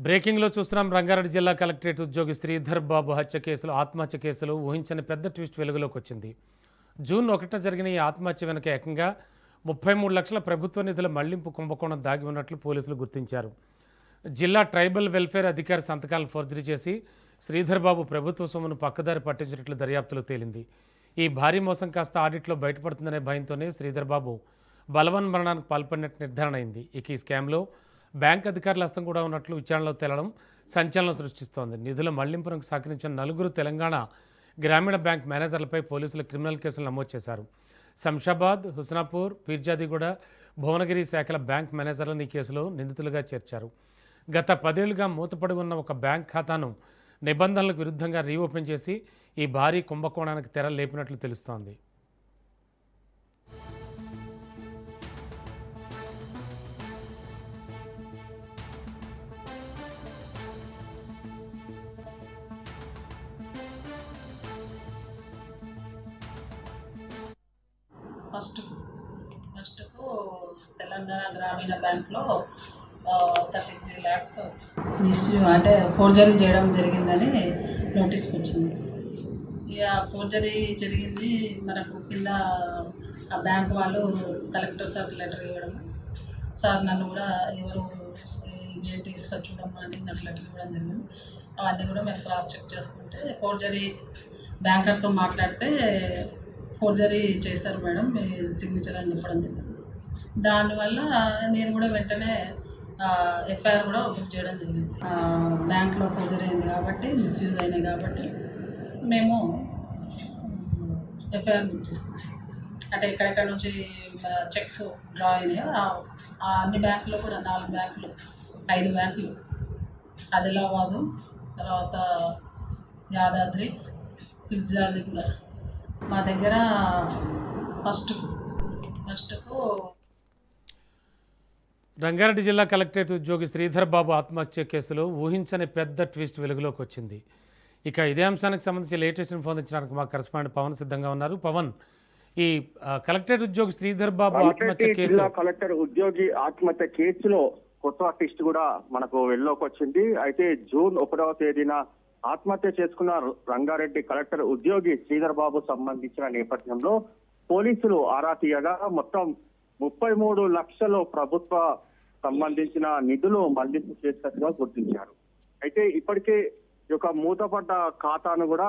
బ్రేకింగ్లో చూస్తున్నాం. రంగారెడ్డి జిల్లా కలెక్టరేట్ ఉద్యోగి శ్రీధర్ బాబు ఆత్మహత్య కేసులో ఊహించని పెద్ద ట్విస్ట్ వెలుగులోకి వచ్చింది. జూన్ 1న జరిగిన ఈ ఆత్మహత్య వెనుక ఏకంగా 33 లక్షల ప్రభుత్వ నిధుల మళ్లింపు కుంభకోణం దాగి ఉన్నట్లు పోలీసులు గుర్తించారు. జిల్లా ట్రైబల్ వెల్ఫేర్ అధికారి సంతకాలను ఫోర్జరీ చేసి శ్రీధర్ బాబు ప్రభుత్వ సొమ్మును పక్కదారి పట్టించినట్లు దర్యాప్తులో తేలింది. ఈ భారీ మోసం కాస్త ఆడిట్లో బయటపడుతుందనే భయంతోనే శ్రీధర్ బాబు బలవన్మరణానికి పాల్పడినట్టు నిర్ధారణ అయింది. ఇక ఈ స్కామ్లో బ్యాంక్ అధికారుల హస్తం కూడా ఉన్నట్లు విచారణలో తేలడం సంచలనం సృష్టిస్తోంది. నిధుల మళ్లింపునకు సహకరించిన 4 తెలంగాణ గ్రామీణ బ్యాంక్ మేనేజర్లపై పోలీసులు క్రిమినల్ కేసులు నమోదు చేశారు. శంషాబాద్, హుస్నాపూర్, పీర్జాదిగూడ, భువనగిరి శాఖల బ్యాంక్ మేనేజర్లను ఈ కేసులో నిందితులుగా చేర్చారు. గత 10 ఏళ్లుగా మూతపడి ఉన్న ఒక బ్యాంక్ ఖాతాను నిబంధనలకు విరుద్ధంగా రీఓపెన్ చేసి ఈ భారీ కుంభకోణానికి తెర లేపినట్లు తెలుస్తోంది. ఫస్ట్కు తెలంగాణ గ్రామీణ బ్యాంక్లో 33 lakhs ఇష్యూ అంటే ఫోర్జరీ చేయడం జరిగిందని నోటీస్ వచ్చింది. ఇక ఫోర్జరీ జరిగింది మనకు కింద ఆ బ్యాంక్ వాళ్ళు కలెక్టర్ సార్ లెటర్ ఇవ్వడం, సార్ నన్ను కూడా ఎవరు ఏంటి సార్ చూడమ్మా అని నాకు లెటర్ ఇవ్వడం జరిగింది. అవన్నీ కూడా మేము క్రాస్ చెక్ చేస్తుంటే ఫోర్జరీ బ్యాంకర్తో మాట్లాడితే ఫోర్జరీ చేశారు మేడం మీ సిగ్నేచర్ అని చెప్పడం జరిగింది. దానివల్ల నేను కూడా వెంటనే ఎఫ్ఐఆర్ కూడా బుక్ చేయడం జరిగింది. బ్యాంక్లో ఫోర్జరీ అయింది కాబట్టి, మిస్యూజ్ అయినాయి కాబట్టి మేము ఎఫ్ఐఆర్ బుక్ చేస్తాం. అంటే ఎక్కడెక్కడ నుంచి చెక్స్ డ్రా అయినాయో అన్ని బ్యాంకులో కూడా 4 బ్యాంకులు 5 బ్యాంకులు ఆదిలాబాదు, తర్వాత యాదాద్రి, పిర్జాది కూడా మా దగ్గర ఫస్ట్కు రంగారెడ్డి జిల్లా కలెక్టరేట్ ఉద్యోగి శ్రీధర్ బాబు ఆత్మహత్య కేసులో ఊహించని పెద్ద ట్విస్ట్ వెలుగులోకి వచ్చింది. ఇక ఇదే అంశానికి సంబంధించి లేటెస్ట్ ఇన్ఫర్మేషన్ మా కరెస్పాండెంట్ పవన్ సిద్ధంగా ఉన్నారు. పవన్, ఈ కలెక్టరేట్ ఉద్యోగి శ్రీధర్ బాబు ఆత్మహత్య కేసు, కలెక్టర్ ఉద్యోగి ఆత్మహత్య కేసులో కొత్త ట్విస్ట్ కూడా మనకు వెలుగులోకి వచ్చింది. అయితే జూన్ 1వ తేదీన ఆత్మహత్య చేసుకున్న రంగారెడ్డి కలెక్టర్ ఉద్యోగి శ్రీధర్ బాబు సంబంధించిన నేపథ్యంలో పోలీసులు ఆరా తీయగా మొత్తం 33 లక్షలు ప్రభుత్వ సంబంధించిన నిధులు మళ్లింపు చేసినట్టుగా గుర్తించారు. అయితే ఇప్పటికే ఈ యొక్క మూతపడ్డ ఖాతాను కూడా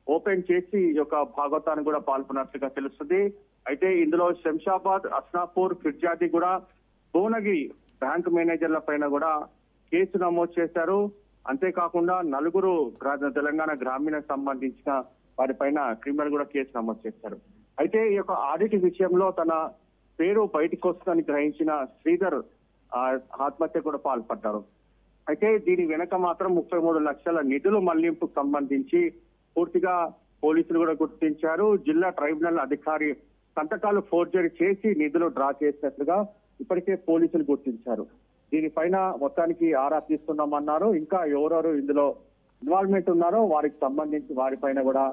ఓపెన్ చేసి ఈ యొక్క భాగవతాన్ని కూడా పాల్గొన్నట్లుగా తెలుస్తుంది. అయితే ఇందులో శంషాబాద్, హస్నాపూర్, ఫిర్జాదిగూడ, భువనగిరి బ్యాంక్ మేనేజర్ల పైన కూడా కేసు నమోదు చేశారు. అంతేకాకుండా 4 తెలంగాణ గ్రామీణ సంబంధించిన వారిపైన క్రిమినల్ కూడా కేసు నమోదు చేశారు. అయితే ఈ యొక్క ఆడిట్ విషయంలో తన పేరు బయటకు వస్తుందని గ్రహించిన శ్రీధర్ ఆత్మహత్య కూడా పాల్పడ్డారు. అయితే దీని వెనక మాత్రం 33 లక్షల నిధులు మళ్లింపుకు సంబంధించి పూర్తిగా పోలీసులు కూడా గుర్తించారు. జిల్లా ట్రైబ్యునల్ అధికారి సంతకాలు ఫోర్జరీ చేసి నిధులు డ్రా చేసినట్లుగా ఇప్పటికే పోలీసులు గుర్తించారు. దీనిపైన మొత్తానికి ఆరా తీస్తున్నామన్నారు. ఇంకా ఎవరెవరు ఇందులో ఇన్వాల్వ్మెంట్ ఉన్నారో వారికి సంబంధించి వారిపైన కూడా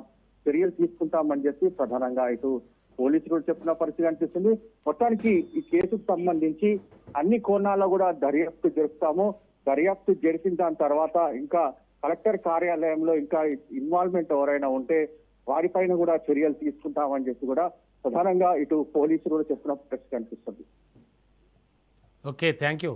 చర్యలు తీసుకుంటామని చెప్పి ప్రధానంగా ఇటు పోలీసులు కూడా చెప్పిన పరిస్థితి అనిపిస్తుంది. మొత్తానికి ఈ కేసుకు సంబంధించి అన్ని కోణాల్లో కూడా దర్యాప్తు జరుపుతాము. దర్యాప్తు జరిపిన దాని తర్వాత ఇంకా కలెక్టర్ కార్యాలయంలో ఇంకా ఇన్వాల్వ్మెంట్ ఎవరైనా ఉంటే వారిపైన కూడా చర్యలు తీసుకుంటామని చెప్పి కూడా ప్రధానంగా ఇటు పోలీసులు కూడా చెప్పిన పరిస్థితి అనిపిస్తుంది. Okay, thank you.